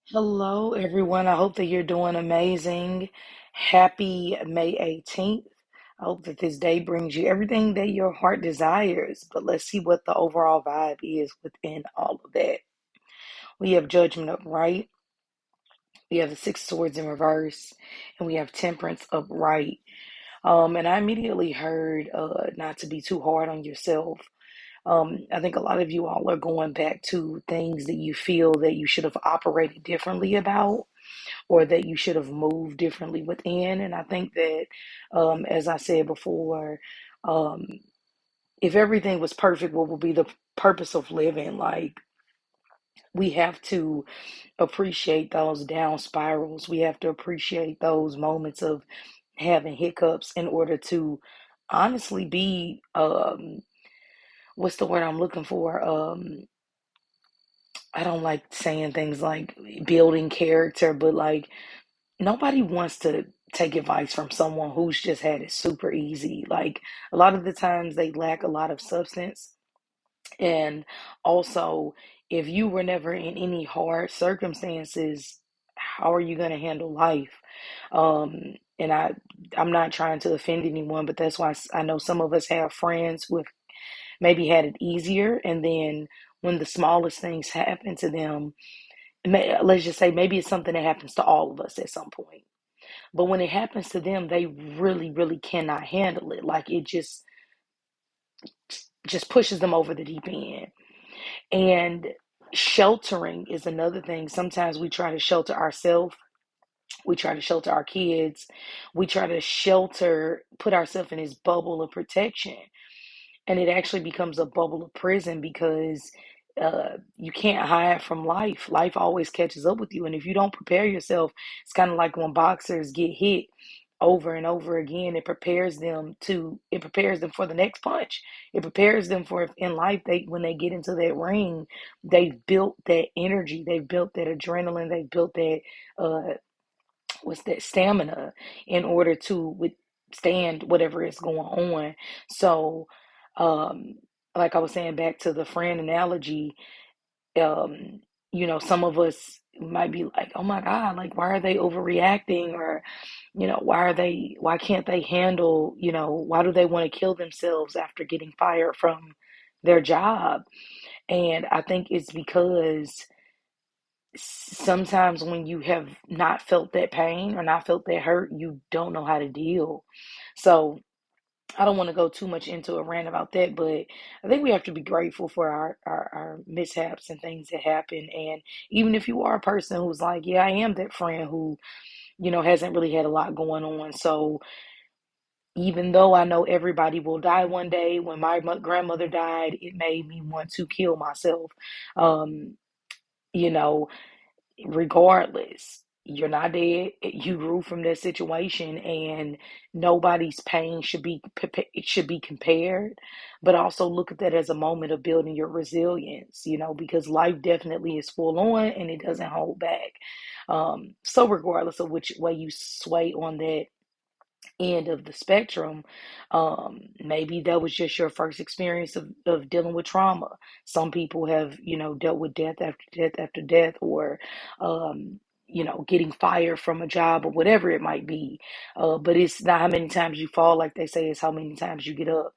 Hello, everyone. I hope that you're doing amazing. Happy May 18th. I hope that this day brings you everything that your heart desires. But let's see what the overall vibe is within all of that. We have Judgment upright, we have the Six of Swords in reverse, and we have Temperance upright. And I immediately heard not to be too hard on yourself. I think a lot of you all are going back to things that you feel that you should have operated differently about, or that you should have moved differently within. And I think that, as I said before, um, if everything was perfect, what would be the purpose of living? Like, we have to appreciate those down spirals. We have to appreciate those moments of having hiccups in order to honestly be, what's the word I'm looking for? I don't like saying things like building character, but like, nobody wants to take advice from someone who's just had it super easy. Like, a lot of the times they lack a lot of substance. And also, if you were never in any hard circumstances, how are you going to handle life? And I'm not trying to offend anyone, but that's why I know some of us have friends who have maybe had it easier. And then when the smallest things happen to them, let's just say maybe it's something that happens to all of us at some point, but when it happens to them, they really, really cannot handle it. Like, it just pushes them over the deep end. And sheltering is another thing. Sometimes we try to shelter ourselves. We try to shelter our kids. We try to put ourselves in this bubble of protection. And it actually becomes a bubble of prison because you can't hide from life. Life always catches up with you, and if you don't prepare yourself, it's kind of like when boxers get hit over and over again. It prepares them for the next punch. It prepares them for, in life, they when they get into that ring, they've built that energy, they've built that adrenaline, they've built that uh, what's that stamina in order to withstand whatever is going on. So, um, like I was saying, back to the friend analogy, um, some of us might be like, oh my God, like, why are they overreacting? Or, why can't they handle, why do they want to kill themselves after getting fired from their job? And I think it's because sometimes when you have not felt that pain or not felt that hurt, you don't know how to deal. So I don't want to go too much into a rant about that, but I think we have to be grateful for our mishaps and things that happen. And even if you are a person who's like, yeah, I am that friend who, hasn't really had a lot going on. So even though I know everybody will die one day, when my grandmother died, it made me want to kill myself. Um, you know, Regardless, you're not dead. You grew from that situation, and nobody's pain should be compared. But also look at that as a moment of building your resilience, because life definitely is full on and it doesn't hold back. So regardless of which way you sway on that end of the spectrum, maybe that was just your first experience of dealing with trauma. Some people have, dealt with death after death after death, or getting fired from a job or whatever it might be. But it's not how many times you fall, like they say, it's how many times you get up.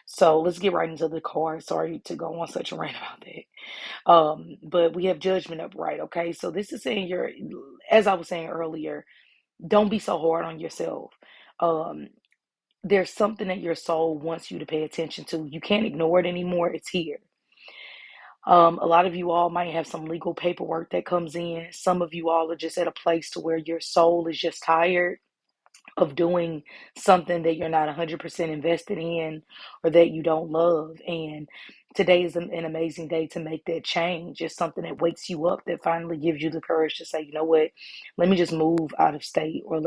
So let's get right into the card. Sorry to go on such a rant about that. But we have Judgment upright. Okay, so this is saying as I was saying earlier, don't be so hard on yourself. Um, there's something that your soul wants you to pay attention to. You can't ignore it anymore. It's here. A lot of you all might have some legal paperwork that comes in. Some of you all are just at a place to where your soul is just tired of doing something that you're not 100% invested in, or that you don't love. And today is an amazing day to make that change. It's something that wakes you up, that finally gives you the courage to say, you know what, let me just move out of state, or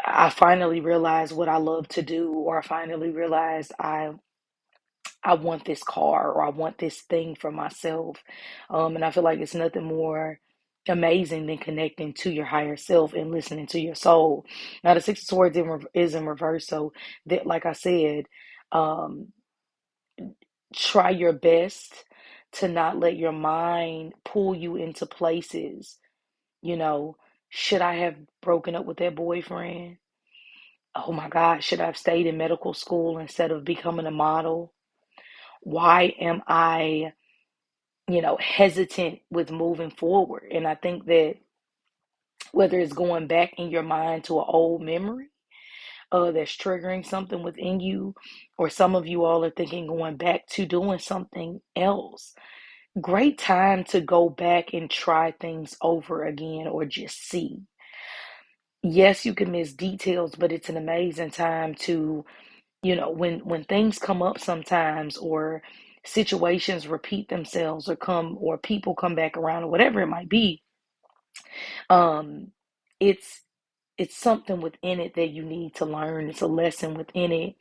I finally realized what I love to do, or I finally realized I want this car, or I want this thing for myself. And I feel like it's nothing more amazing than connecting to your higher self and listening to your soul. Now, the Six of Swords is in reverse, so that, like I said, um, try your best to not let your mind pull you into places. You know, should I have broken up with that boyfriend? Oh my God, should I have stayed in medical school instead of becoming a model? Why am I, hesitant with moving forward? And I think that whether it's going back in your mind to an old memory that's triggering something within you, or some of you all are thinking going back to doing something else. Great time to go back and try things over again or just see. Yes, you can miss details, but it's an amazing time to, when things come up sometimes, or situations repeat themselves, or people come back around, or whatever it might be. um it's it's something within it that you need to learn. It's a lesson within it.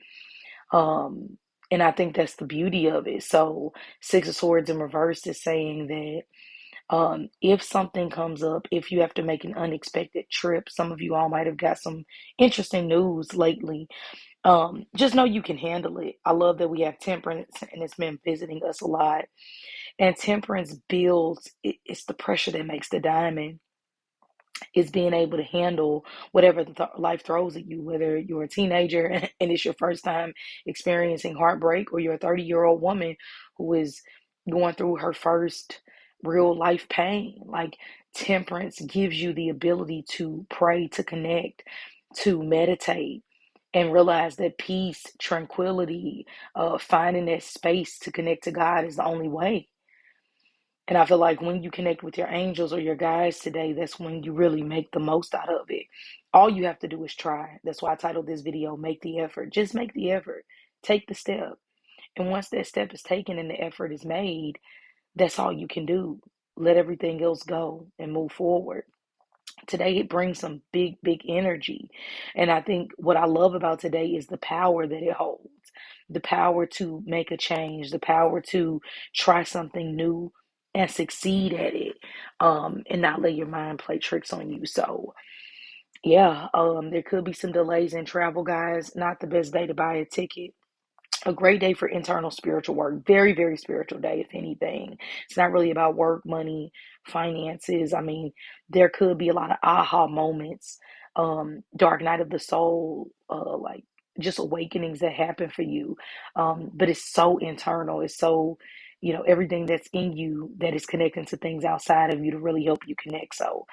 um and I think that's the beauty of it. So Six of Swords in reverse is saying that, if something comes up, if you have to make an unexpected trip, some of you all might have got some interesting news lately. Just know you can handle it. I love that we have Temperance, and it's been visiting us a lot. And Temperance builds, it's the pressure that makes the diamond. Is being able to handle whatever life throws at you, whether you're a teenager and it's your first time experiencing heartbreak, or you're a 30-year-old woman who is going through her first real life pain. Like, Temperance gives you the ability to pray, to connect, to meditate, and realize that peace, tranquility, finding that space to connect to God is the only way. And I feel like when you connect with your angels or your guides today, that's when you really make the most out of it. All you have to do is try. That's why I titled this video, Make the Effort. Just make the effort. Take the step. And once that step is taken and the effort is made, that's all you can do. Let everything else go and move forward. Today, it brings some big, big energy. And I think what I love about today is the power that it holds, the power to make a change, the power to try something new and succeed at it, and not let your mind play tricks on you. So, yeah, there could be some delays in travel, guys. Not the best day to buy a ticket. A great day for internal spiritual work. Very, very spiritual day, if anything. It's not really about work, money, finances. I mean, there could be a lot of aha moments, dark night of the soul, like just awakenings that happen for you. But it's so internal. It's so, everything that's in you that is connecting to things outside of you to really help you connect. So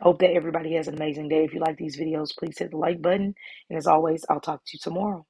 I hope that everybody has an amazing day. If you like these videos, please hit the like button. And as always, I'll talk to you tomorrow.